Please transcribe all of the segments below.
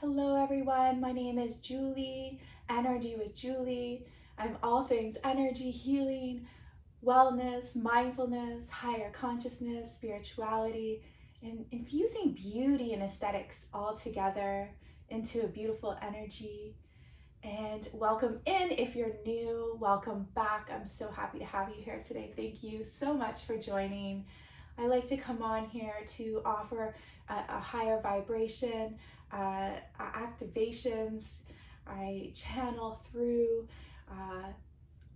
Hello everyone, my name is Julie, Energy with Julie. I'm all things energy, healing, wellness, mindfulness, higher consciousness, spirituality, and infusing beauty and aesthetics all together into a beautiful energy. And welcome in if you're new, welcome back. I'm so happy to have you here today. Thank you so much for joining. I like to come on here to offer a higher vibration, activations. I channel through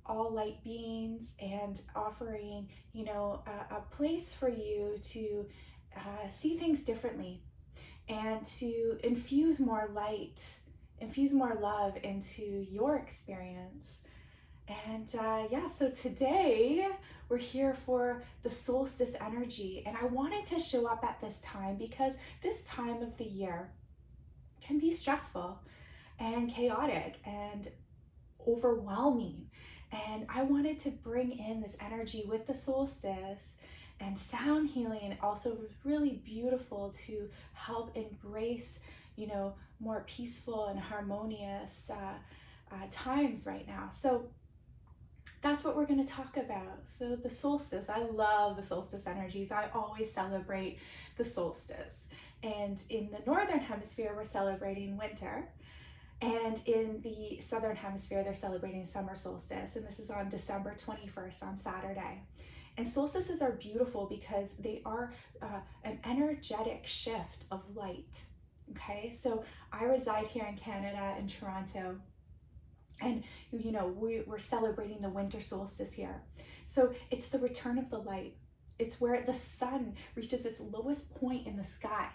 all light beings and offering, a place for you to see things differently and to infuse more light, infuse more love into your experience. And so today we're here for the solstice energy, and I wanted to show up at this time because this time of the year can be stressful and chaotic and overwhelming. And I wanted to bring in this energy with the solstice, and sound healing also was really beautiful to help embrace, more peaceful and harmonious times right now. So that's what we're going to talk about. So the solstice, I love the solstice energies. I always celebrate the solstice. And in the Northern Hemisphere, we're celebrating winter. And in the Southern Hemisphere, they're celebrating summer solstice. And this is on December 21st, on Saturday. And solstices are beautiful because they are an energetic shift of light. Okay, so I reside here in Canada, in Toronto. And we're celebrating the winter solstice here. So it's the return of the light. It's where the sun reaches its lowest point in the sky,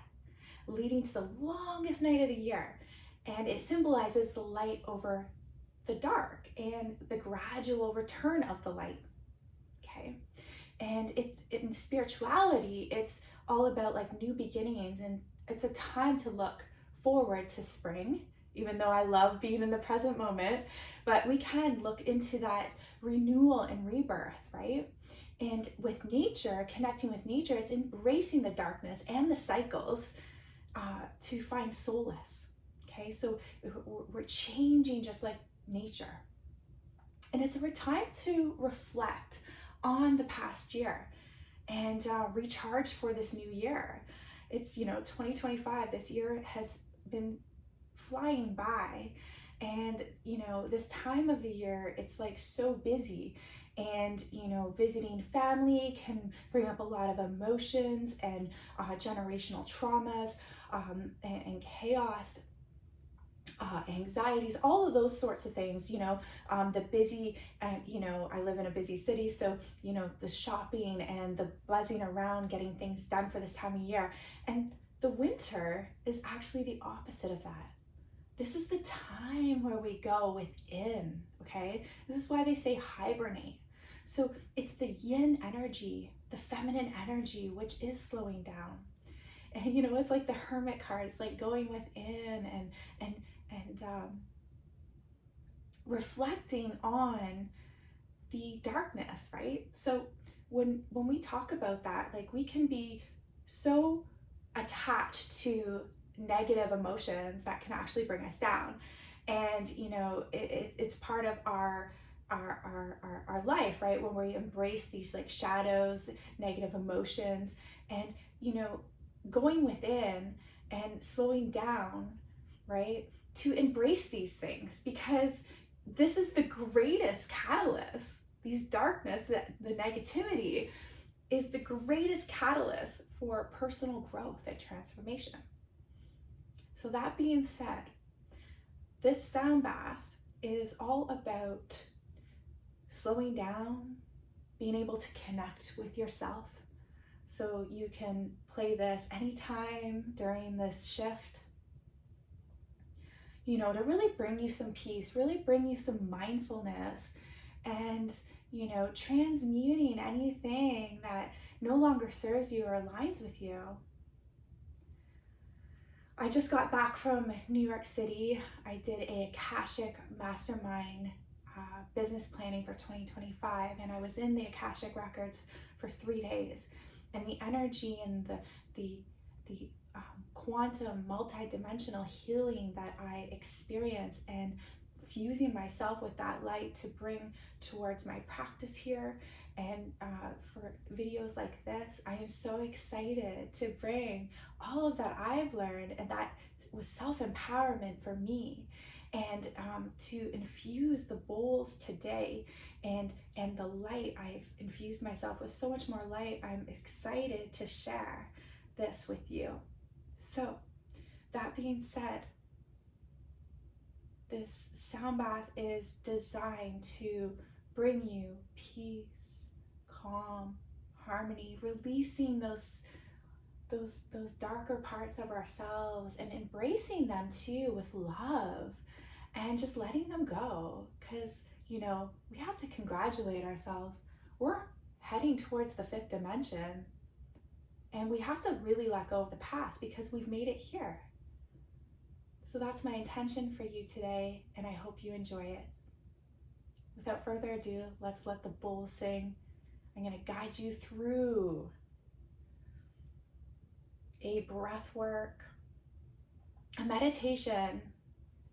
leading to the longest night of the year. And it symbolizes the light over the dark and the gradual return of the light. Okay. And it's in spirituality, it's all about like new beginnings, and it's a time to look forward to spring, even though I love being in the present moment, but we can look into that renewal and rebirth, right? And with nature, connecting with nature, it's embracing the darkness and the cycles to find solace, okay? So we're changing just like nature. And it's a time to reflect on the past year and recharge for this new year. It's, 2025, this year has been flying by, and this time of the year it's like so busy, and visiting family can bring up a lot of emotions and generational traumas, and chaos, anxieties, all of those sorts of things, the busy, and I live in a busy city, so the shopping and the buzzing around getting things done for this time of year. And the winter is actually the opposite of that. This is the time where we go within, okay? This is why they say hibernate. So it's the yin energy, the feminine energy, which is slowing down. And it's like the hermit card. It's like going within and reflecting on the darkness, right? So when we talk about that, like we can be so attached to negative emotions that can actually bring us down, and it's part of our life, right? When we embrace these like shadows, negative emotions, and going within and slowing down, right, to embrace these things, because this is the greatest catalyst. These darkness, the negativity is the greatest catalyst for personal growth and transformation. So that being said, this sound bath is all about slowing down, being able to connect with yourself. So you can play this anytime during this shift, to really bring you some peace, really bring you some mindfulness, and, transmuting anything that no longer serves you or aligns with you. I just got back from New York City. I did a Akashic Mastermind business planning for 2025, and I was in the Akashic Records for 3 days. And the energy and the quantum, multi-dimensional healing that I experience, and fusing myself with that light to bring towards my practice here. And for videos like this, I am so excited to bring all of that I've learned, and that was self-empowerment for me, and to infuse the bowls today, and the light. I've infused myself with so much more light. I'm excited to share this with you. So that being said, this sound bath is designed to bring you peace, calm, harmony, releasing those darker parts of ourselves, and embracing them too with love, and just letting them go. Because, you know, we have to congratulate ourselves. We're heading towards the 5th dimension, and we have to really let go of the past because we've made it here. So that's my intention for you today, and I hope you enjoy it. Without further ado, let's let the bowl sing. I'm going to guide you through a breath work, a meditation,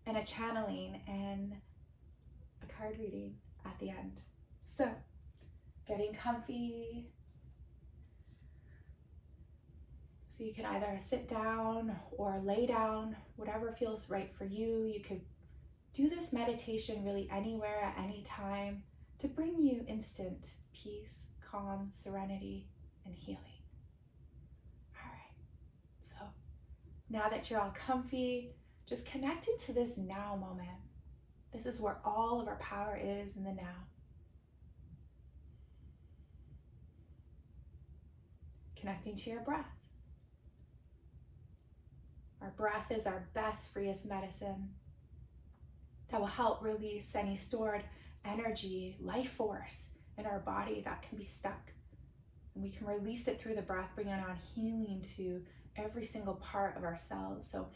and a channeling, and a card reading at the end. So, getting comfy. So you can either sit down or lay down, whatever feels right for you. You could do this meditation really anywhere at any time to bring you instant peace, calm, serenity, and healing. All right, so now that you're all comfy, just connected to this now moment. This is where all of our power is, in the now. Connecting to your breath. Our breath is our best, freest medicine that will help release any stored energy, life force in our body that can be stuck. And we can release it through the breath, bringing on healing to every single part of ourselves. So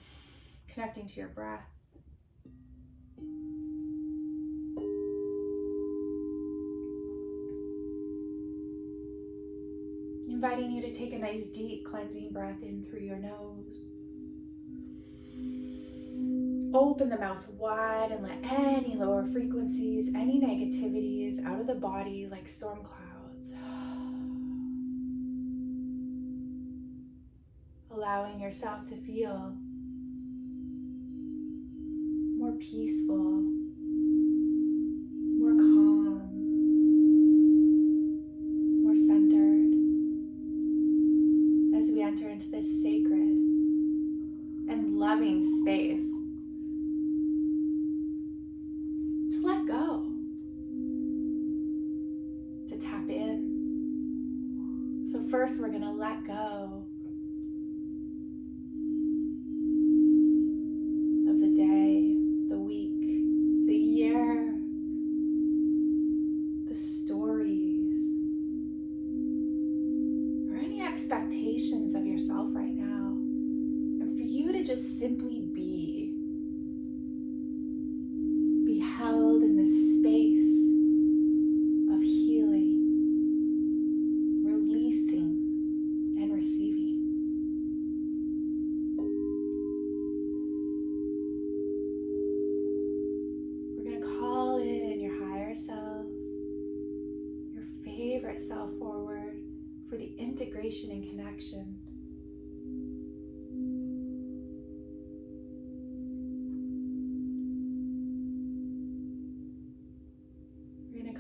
connecting to your breath. Inviting you to take a nice deep cleansing breath in through your nose. Open the mouth wide and let any lower frequencies, any negativities out of the body like storm clouds. Allowing yourself to feel more peaceful, more calm, more centered as we enter into this sacred and loving space. Let go, to tap in. So first we're going to let go of the day, the week, the year, the stories, or any expectations of yourself right now. And for you to just simply be held in this space of healing, releasing, and receiving. We're going to call in your higher self, your favorite self forward for the integration and connection.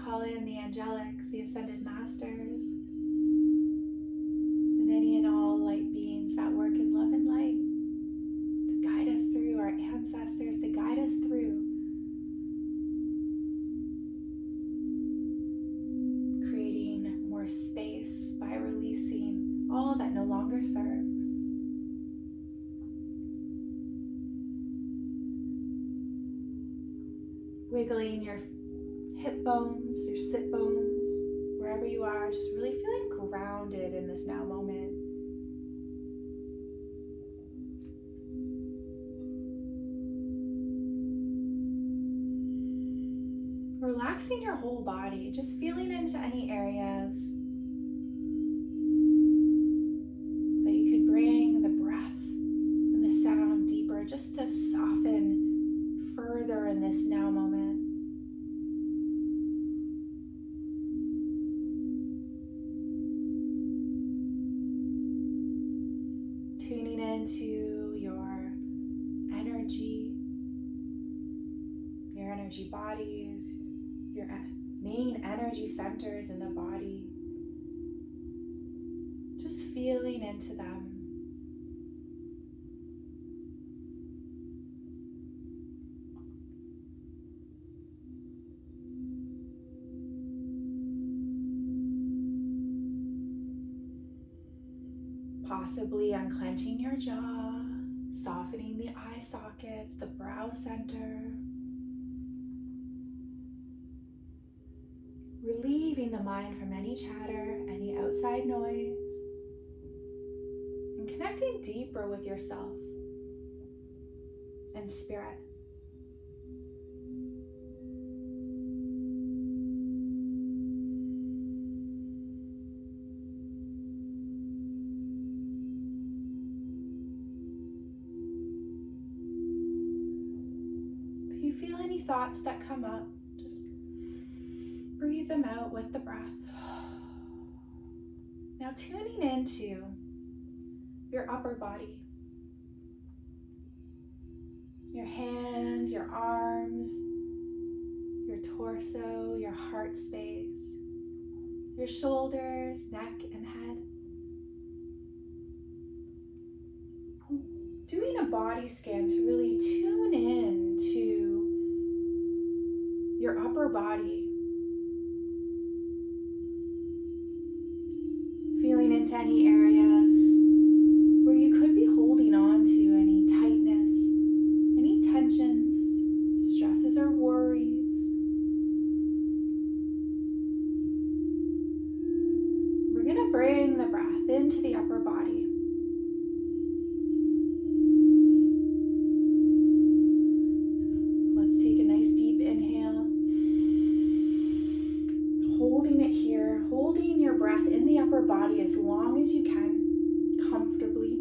Call in the angelics, the ascended masters, and any and all light beings that work in love and light to guide us through, our ancestors to guide us through, creating more space by releasing all that no longer serves. Wiggling your hip bones, your sit bones, wherever you are, just really feeling grounded in this now moment. Relaxing your whole body, just feeling into any areas that you could bring the breath just to soften further in this now moment. Tuning into your energy bodies, your main energy centers in the body. Just feeling into them. Possibly unclenching your jaw, softening the eye sockets, the brow center. Relieving the mind from any chatter, any outside noise. And connecting deeper with yourself and spirit. If you feel any thoughts that come up, just breathe them out with the breath. Now tuning into your upper body. Your hands, your arms, your torso, your heart space, your shoulders, neck, and head. Doing a body scan to really tune in to your upper body. Feeling into any areas where you could be holding on to any tightness, any tensions, stresses, or worries. We're going to bring the breath into the upper body. So let's take a nice deep inhale. Holding it here, holding your breath in the upper body as long as you can, comfortably.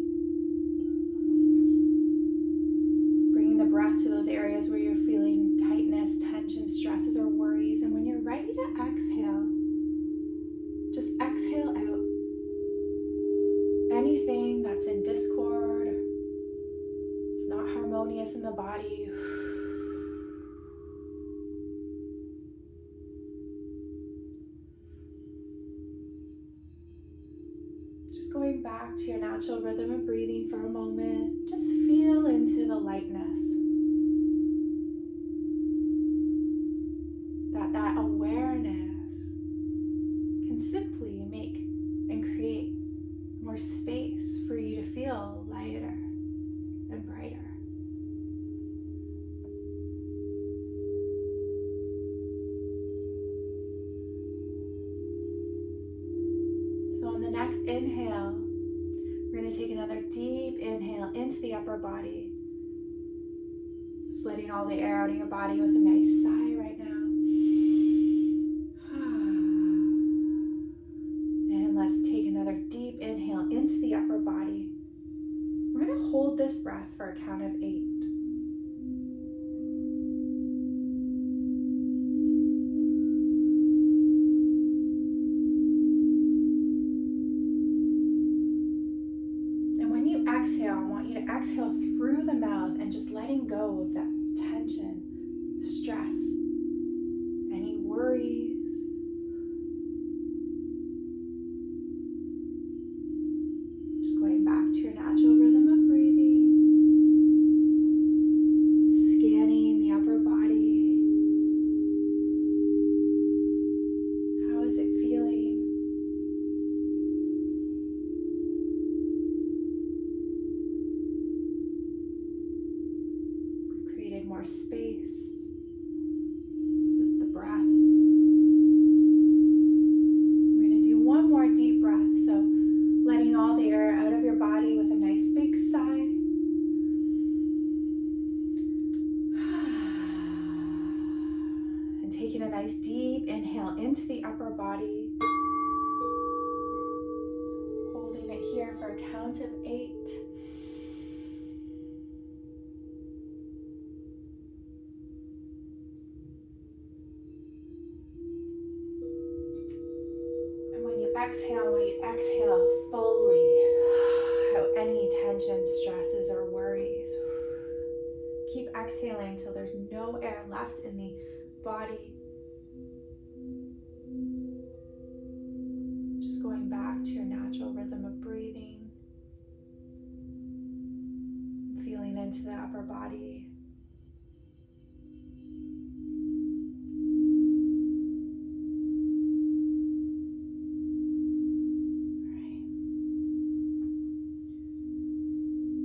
Bringing the breath to those areas where you're feeling tightness, tension, stresses, or worries. And when you're ready to exhale, just exhale out anything that's in discord, it's not harmonious in the body. Going back to your natural rhythm of breathing for a moment, just feel into the lightness. That awareness can simply make and create more space for you to feel lighter and brighter. So on the next inhale, we're going to take another deep inhale into the upper body. Just letting all the air out of your body with a nice sigh right now. And let's take another deep inhale into the upper body. We're going to hold this breath for a count of 8. Exhale, I want you to exhale through the mouth and just letting go of that tension, stress, any worries. Just going back to your natural rhythm of breathing, scanning the upper body. How is it feeling? More space with the breath. We're going to do one more deep breath, so letting all the air out of your body with a nice big sigh. And taking a nice deep inhale into the upper body. Holding it here for a count of 8. exhale, we exhale fully out any tension, stresses, or worries. Keep exhaling till there's no air left in the body. Just going back to your natural rhythm of breathing. Feeling into the upper body.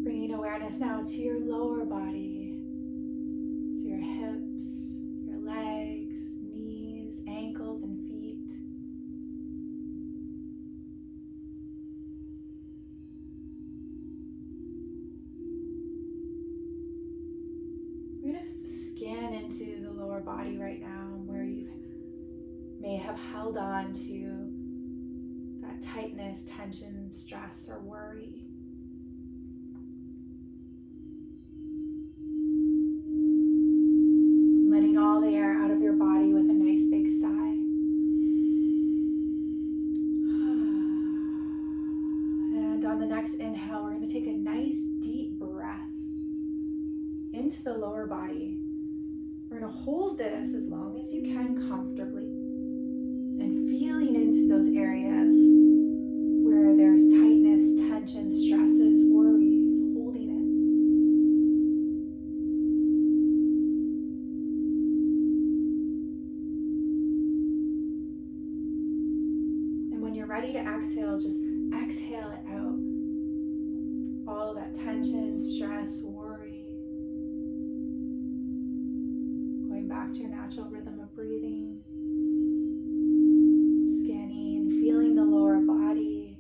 Bringing awareness now to your lower body, to your hips, your legs, knees, ankles, and feet. We're going to scan into the lower body right now where you may have held on to that tightness, tension, stress, or worry. Letting all the air out of your body with a nice big sigh. And on the next inhale, we're going to take a nice deep breath into the lower body. We're going to hold this as long as you can comfortably and feeling into those areas where there's tightness, tension, stresses, worries, holding it. When you're ready to exhale, just exhale it out. All that tension, stress, worry. Going back to your natural rhythm of breathing. Scanning, feeling the lower body.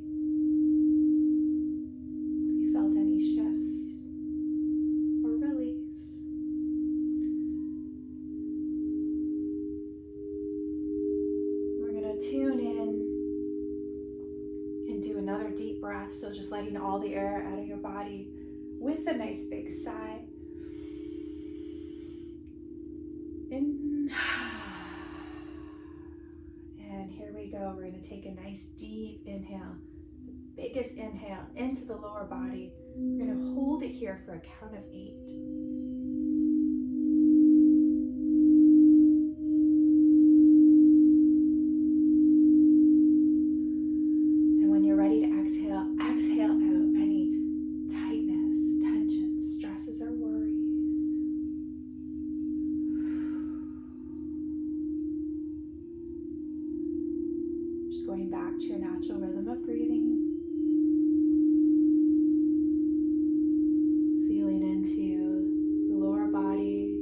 Have you felt any shifts or release? We're going to tune in. Do another deep breath, so just letting all the air out of your body with a nice big sigh. In. And here we go. We're going to take a nice deep inhale, the biggest inhale into the lower body. We're going to hold it here for a count of 8. Exhale out any tightness, tension, stresses, or worries. Just going back to your natural rhythm of breathing. Feeling into the lower body.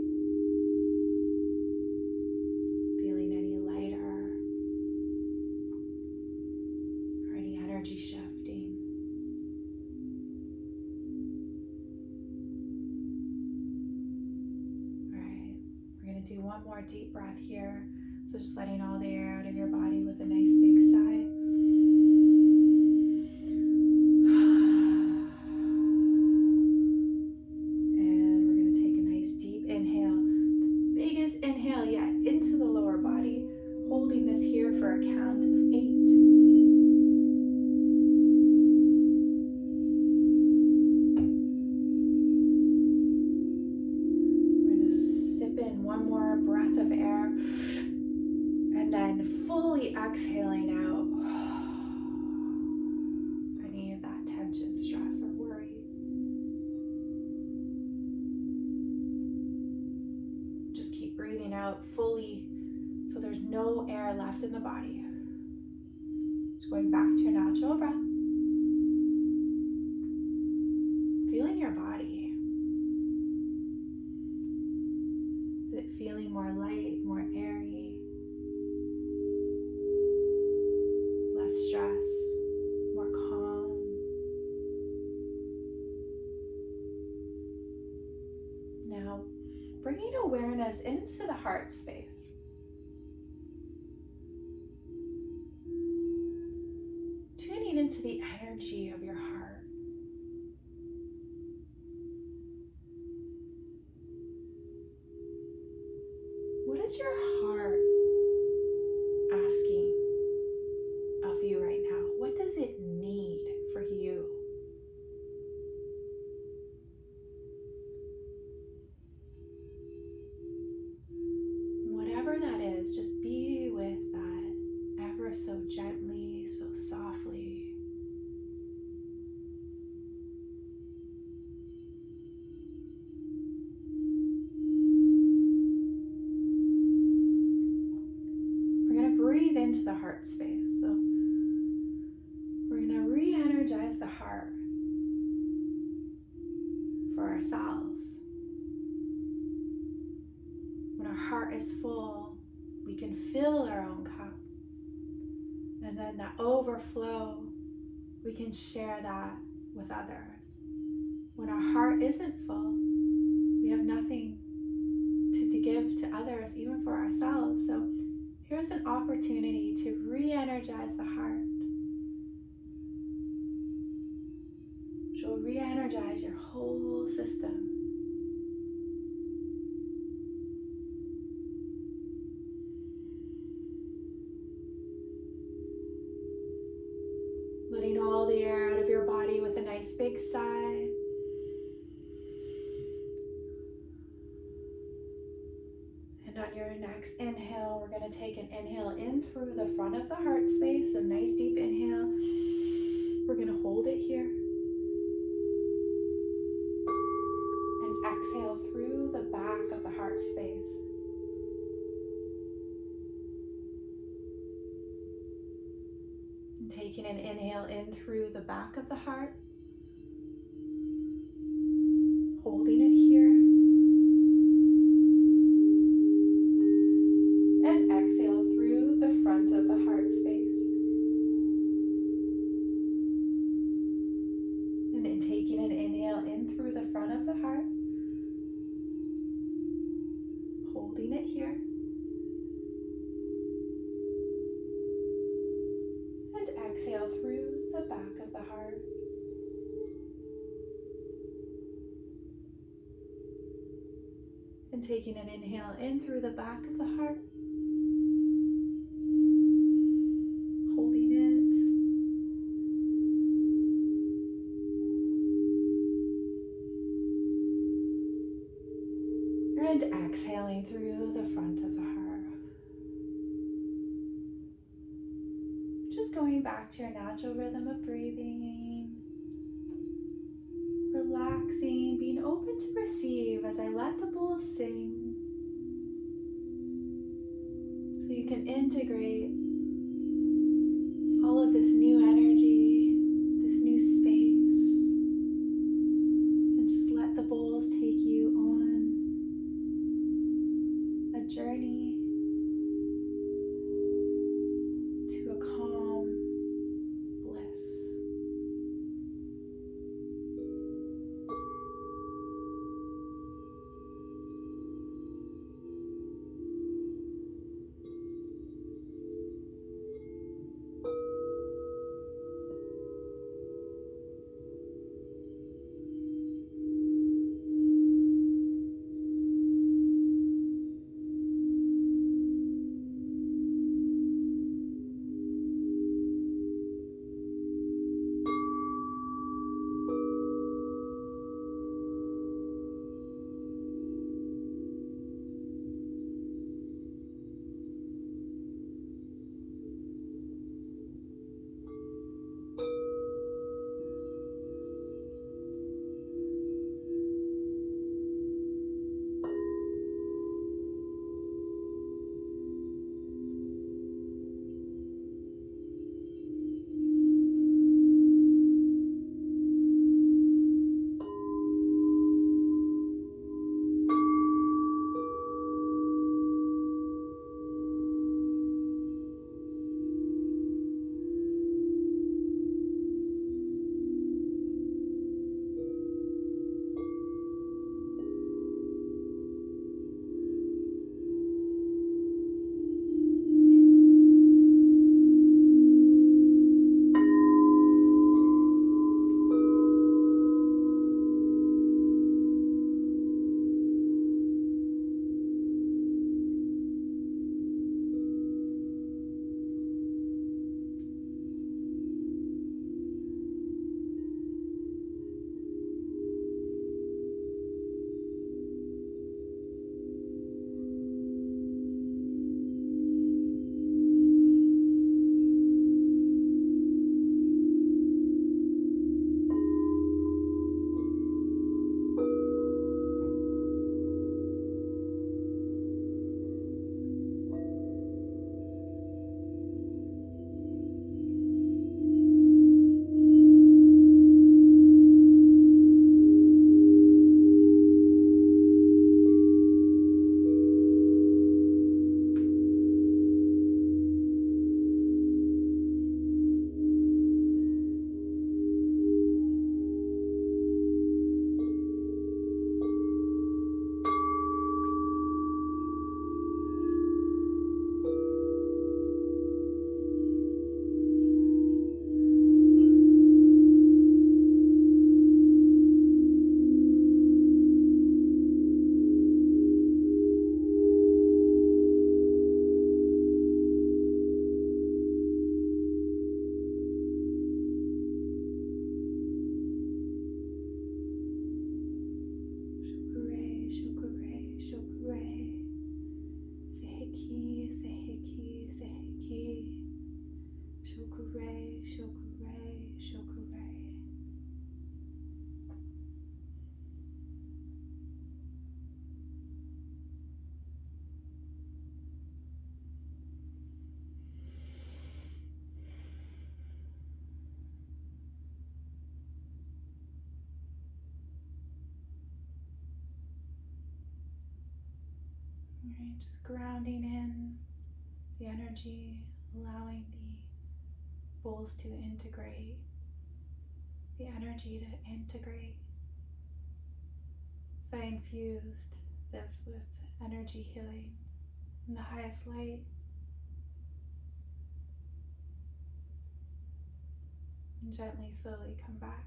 Feeling any lighter or any energy shifting. Do one more deep breath here. So just letting all the air out of your body with a nice big sigh. And we're going to take a nice deep inhale, the biggest inhale yet into the lower body, holding this here for a count of 8. One more breath of air and then fully exhaling out any of that tension, stress, or worry. Just keep breathing out fully so there's no air left in the body. Just going back to your natural breath. Feeling your body. Feeling more light, more airy, less stress, more calm. Now, bringing awareness into the heart space. Tuning into the energy of your heart. What is your heart asking of you right now? heart is full, we can fill our own cup. And then that overflow, we can share that with others. When our heart isn't full, we have nothing to give to others, even for ourselves. So here's an opportunity to re-energize the heart, which will re-energize your whole system. Letting all the air out of your body with a nice big sigh. And on your next inhale, we're going to take an inhale in through the front of the heart space. So nice deep inhale. We're going to hold it here. And exhale through the back of the heart space. And taking an inhale in through the back of the heart. Holding it here. And exhale through the front of the heart space. And then taking an inhale in through the front of the heart. Holding it here. And exhale through the back of the heart. And taking an inhale in through the back of the heart. Holding it. And exhaling through the front of the heart. Just going back to your natural rhythm of breathing. Relaxing, being open to receive as I let the bowls sing. So you can integrate all of this new energy, this new space, and just let the bowls take you on a journey to a calm bliss. All right, just grounding in the energy, allowing the bowls to integrate, the energy to integrate. So I infused this with energy healing in the highest light. And gently, slowly come back.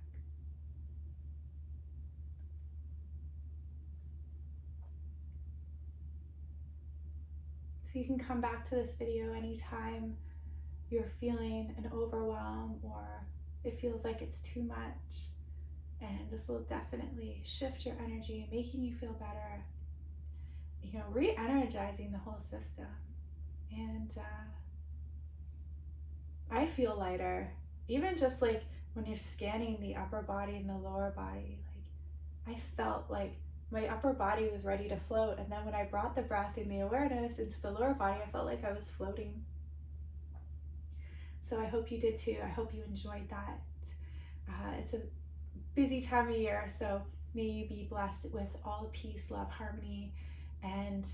So you can come back to this video anytime you're feeling an overwhelm or it feels like it's too much. And this will definitely shift your energy, making you feel better, re-energizing the whole system. And I feel lighter, even just like when you're scanning the upper body and the lower body. Like I felt like my upper body was ready to float, and then when I brought the breath and the awareness into the lower body, I felt like I was floating. So I hope you did too. I hope you enjoyed that. It's a busy time of year, so may you be blessed with all peace, love, harmony, and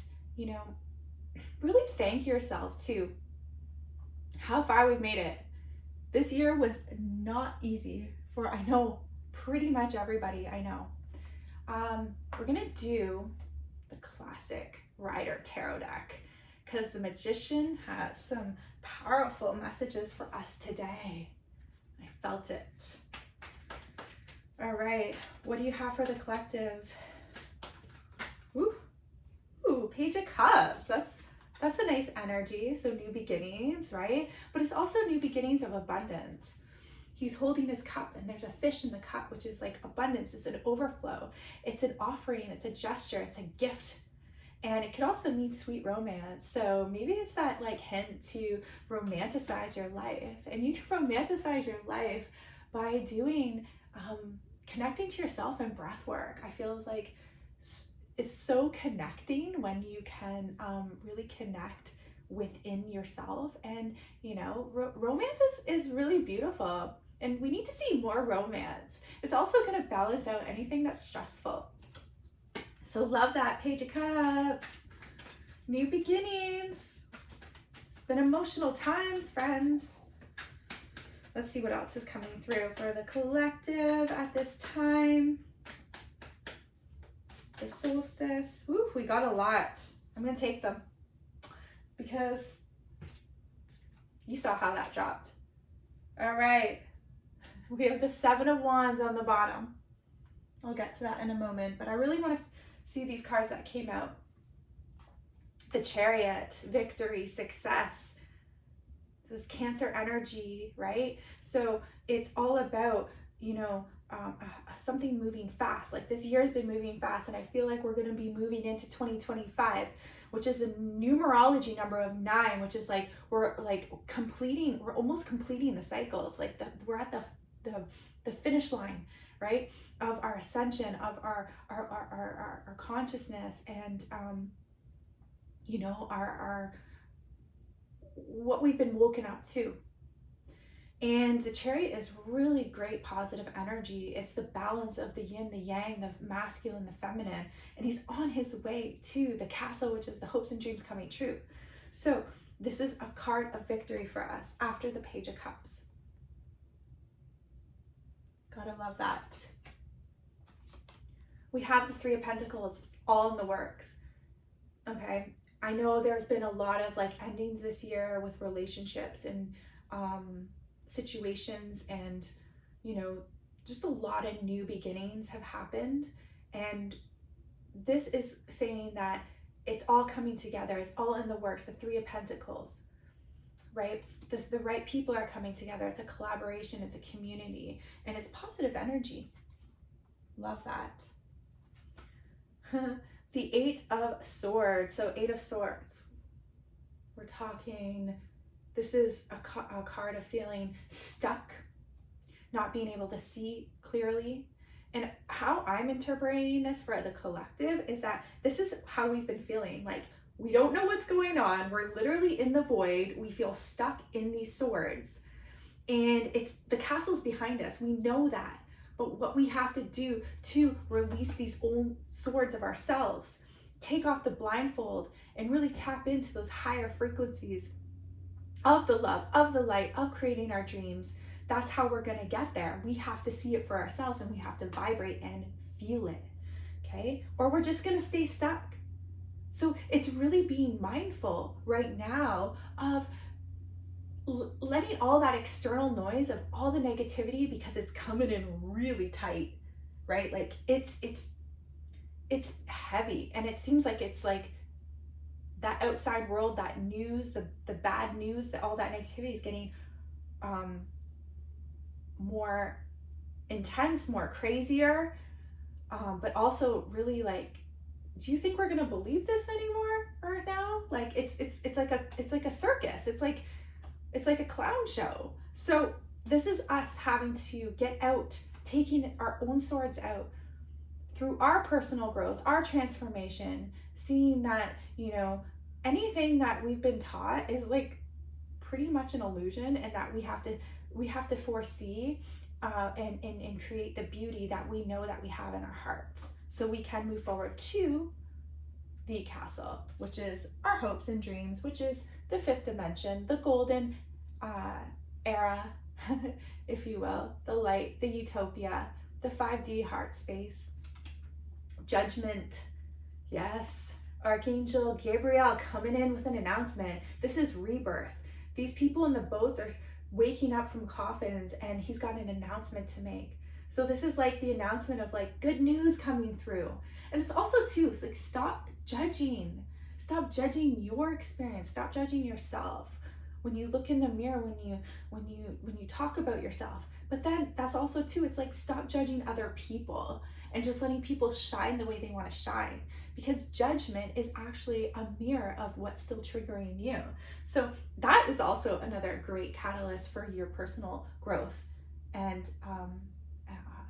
really thank yourself too. How far we've made it. This year was not easy for, I know, pretty much everybody I know. We're gonna do the classic Rider Tarot deck because the Magician has some powerful messages for us today. I felt it. All right, what do you have for the collective? Ooh, Page of Cups. That's a nice energy. So new beginnings, right? But it's also new beginnings of abundance. He's holding his cup and there's a fish in the cup, which is like abundance. It's an overflow. It's an offering. It's a gesture. It's a gift. And it could also mean sweet romance. So maybe it's that like hint to romanticize your life. And you can romanticize your life by doing, connecting to yourself and breath work. I feel like it's so connecting when you can really connect within yourself. And romance is really beautiful, and we need to see more romance. It's also going to balance out anything that's stressful. So love that Page of Cups. New beginnings. It's been emotional times, friends. Let's see what else is coming through for the collective at this time. The Solstice. Ooh, we got a lot. I'm going to take them because you saw how that dropped. All right. We have the Seven of Wands on the bottom. I'll get to that in a moment, but I really want to see these cards that came out. The Chariot, victory, success. This Cancer energy, right? So it's all about, something moving fast. Like this year has been moving fast, and I feel like we're going to be moving into 2025, which is the numerology number of 9, which is like we're almost completing the cycle. It's like we're at the finish line, right, of our ascension, of our consciousness, and our what we've been woken up to. And the Chariot is really great positive energy. It's the balance of the yin, the yang, the masculine, the feminine. And he's on his way to the castle, which is the hopes and dreams coming true. So this is a card of victory for us after the Page of Cups. Gotta love that. We have the Three of Pentacles, all in the works. Okay, I know there's been a lot of like endings this year with relationships and situations, and just a lot of new beginnings have happened, and this is saying that it's all coming together. It's all in the works. The Three of Pentacles, right? The right people are coming together. It's a collaboration. It's a community, and it's positive energy. Love that. The Eight of Swords. So Eight of Swords. We're talking, this is a card of feeling stuck, not being able to see clearly. And how I'm interpreting this for the collective is that this is how we've been feeling. Like, we don't know what's going on. We're literally in the void. We feel stuck in these swords. And it's the castle's behind us. We know that. But what we have to do to release these old swords of ourselves take off the blindfold and really tap into those higher frequencies of the love, of the light, of creating our dreams, that's how we're going to get there. We have to see it for ourselves, and we have to vibrate and feel it, okay? Or we're just going to stay stuck. So it's really being mindful right now of letting all that external noise of all the negativity, because it's coming in really tight, right? Like it's heavy, and it seems like it's like that outside world, that news, the bad news, that all that negativity is getting more intense, more crazier, but also really like, do you think we're gonna believe this anymore right now? Like it's like a circus. It's like a clown show. So this is us having to get out, taking our own swords out through our personal growth, our transformation, seeing that, you know, anything that we've been taught is like pretty much an illusion, and that we have to foresee and create the beauty that we know that we have in our hearts, so we can move forward to the castle, which is our hopes and dreams, which is the fifth dimension, the golden era, if you will, the light, the utopia, the 5D heart space. Judgment, yes. Archangel Gabriel coming in with an announcement. This is rebirth. These people in the boats are waking up from coffins, and he's got an announcement to make. So this is like the announcement of like good news coming through. And it's also too, like, stop judging your experience. Stop judging yourself when you look in the mirror, when you talk about yourself. But then that's also too, it's like, stop judging other people and just letting people shine the way they want to shine, because judgment is actually a mirror of what's still triggering you. So that is also another great catalyst for your personal growth and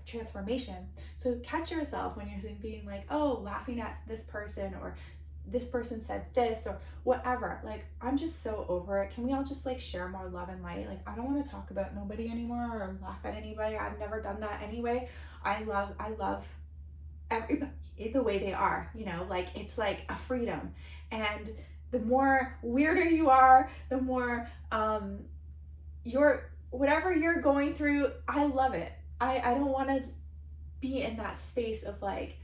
transformation. So catch yourself when you're being like, oh, laughing at this person, or this person said this, or whatever. Like, I'm just so over it. Can we all just like share more love and light? Like, I don't want to talk about nobody anymore or laugh at anybody. I've never done that anyway. I love everybody the way they are, you know, like it's like a freedom. And the more weirder you are, the more whatever you're going through, I love it. I don't want to be in that space of like,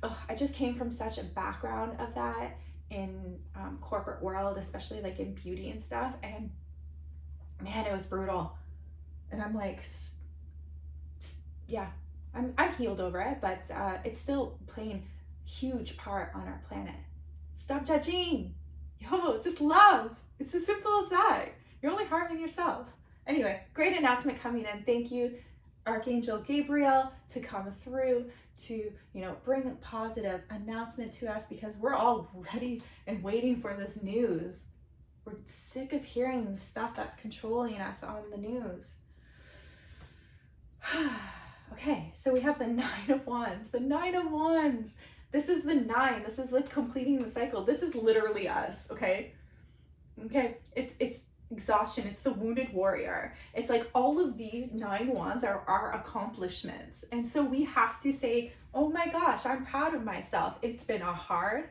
oh, I just came from such a background of that in corporate world, especially like in beauty and stuff, and man, it was brutal. And I'm like, yeah, I'm healed over it, but it's still playing a huge part on our planet. Stop judging. Yo, just love. It's as simple as that. You're only harming yourself. Anyway, great announcement coming in. Thank you, Archangel Gabriel, to come through to, you know, bring a positive announcement to us, because we're all ready and waiting for this news. We're sick of hearing the stuff that's controlling us on the news. Okay, so we have the Nine of Wands. The Nine of Wands. This is the 9. This is like completing the cycle. This is literally us, okay? Okay, it's exhaustion. It's the wounded warrior. It's like all of these 9 wands are our accomplishments. And so we have to say, oh my gosh, I'm proud of myself. It's been a hard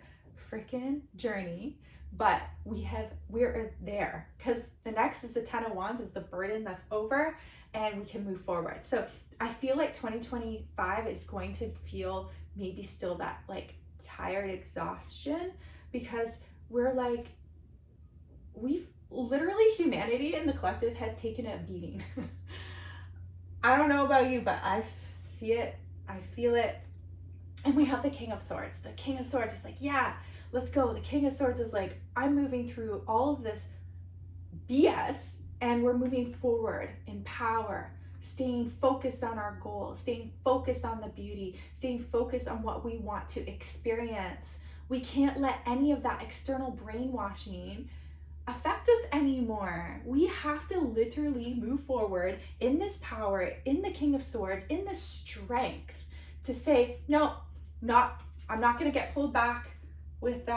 freaking journey, but we're there, because the next is the 10 of Wands, is the burden that's over, and we can move forward. So I feel like 2025 is going to feel maybe still that like tired exhaustion, because we're like, we've literally, humanity and the collective has taken a beating. I don't know about you, but I see it, I feel it. And we have the King of Swords. The King of Swords is like, yeah, let's go. The King of Swords is like, I'm moving through all of this BS, and we're moving forward in power, staying focused on our goals, staying focused on the beauty, staying focused on what we want to experience. We can't let any of that external brainwashing affect us anymore. We have to literally move forward in this power, in the King of Swords, in this strength to say, no, I'm not going to get pulled back with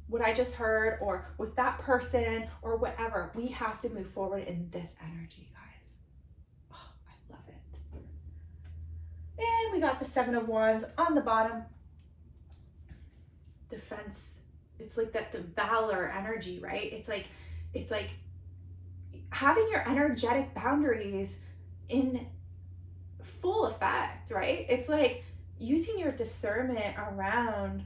what I just heard, or with that person, or whatever. We have to move forward in this energy, guys. Oh, I love it. And we got the 7 of Wands on the bottom. defense. It's like that, the valor energy, right? It's like having your energetic boundaries in full effect, right? It's like using your discernment around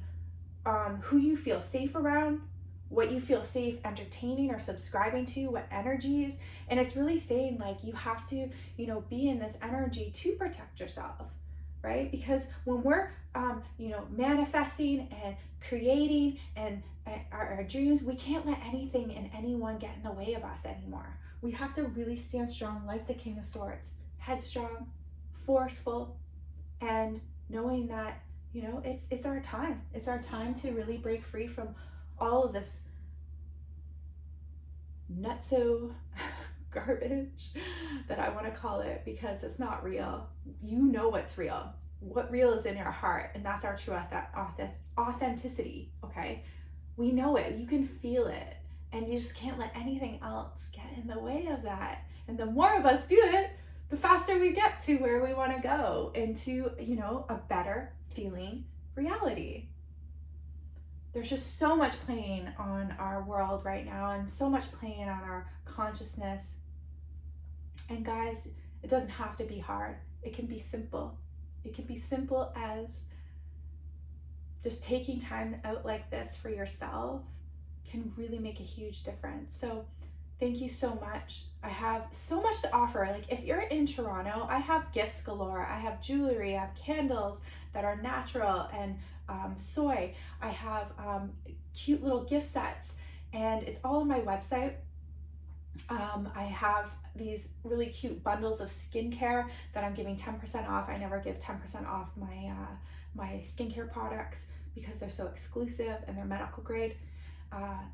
who you feel safe around, what you feel safe entertaining or subscribing to, what energies. And it's really saying like you have to, be in this energy to protect yourself, right? Because when we're, manifesting and creating and our dreams, we can't let anything and anyone get in the way of us anymore. We have to really stand strong like the King of Swords, headstrong, forceful, and knowing that, it's our time. It's our time to really break free from all of this nutso garbage that I want to call it, because it's not real. You know what's real. What real is in your heart, and that's our true authenticity, okay? We know it. You can feel it, and you just can't let anything else get in the way of that. And the more of us do it, the faster we get to where we want to go, into, a better feeling reality. There's just so much playing on our world right now, and so much playing on our consciousness. And guys, it doesn't have to be hard. It can be simple. It can be simple as just taking time out like this for yourself can really make a huge difference. So thank you so much. I have so much to offer. Like if you're in Toronto, I have gifts galore. I have jewelry, I have candles that are natural and soy. I have cute little gift sets, and it's all on my website. I have these really cute bundles of skincare that I'm giving 10% off. I never give 10% off my skincare products because they're so exclusive and they're medical grade. I'm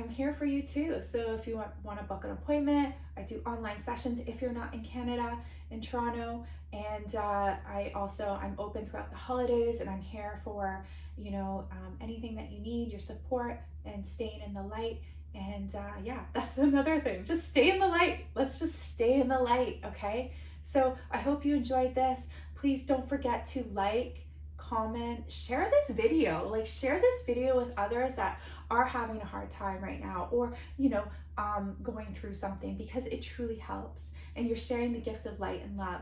here for you too. So if you want to book an appointment, I do online sessions if you're not in Canada, in Toronto. And I'm open throughout the holidays, and I'm here for, anything that you need, your support and staying in the light. And that's another thing. Just stay in the light. Let's just stay in the light, okay? So I hope you enjoyed this. Please don't forget to like, comment, share this video. Like, share this video with others that are having a hard time right now, or going through something, because it truly helps, and you're sharing the gift of light and love.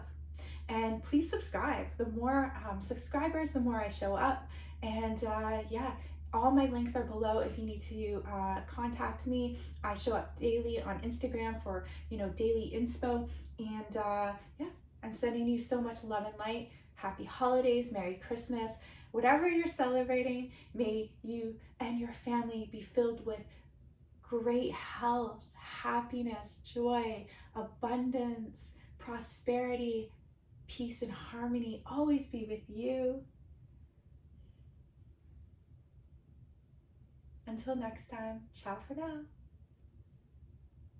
And please subscribe. The more subscribers, the more I show up. And all my links are below if you need to contact me. I show up daily on Instagram for daily inspo. And I'm sending you so much love and light. Happy holidays, Merry Christmas. Whatever you're celebrating, may you and your family be filled with great health, happiness, joy, abundance, prosperity, peace, and harmony always be with you. Until next time, ciao for now.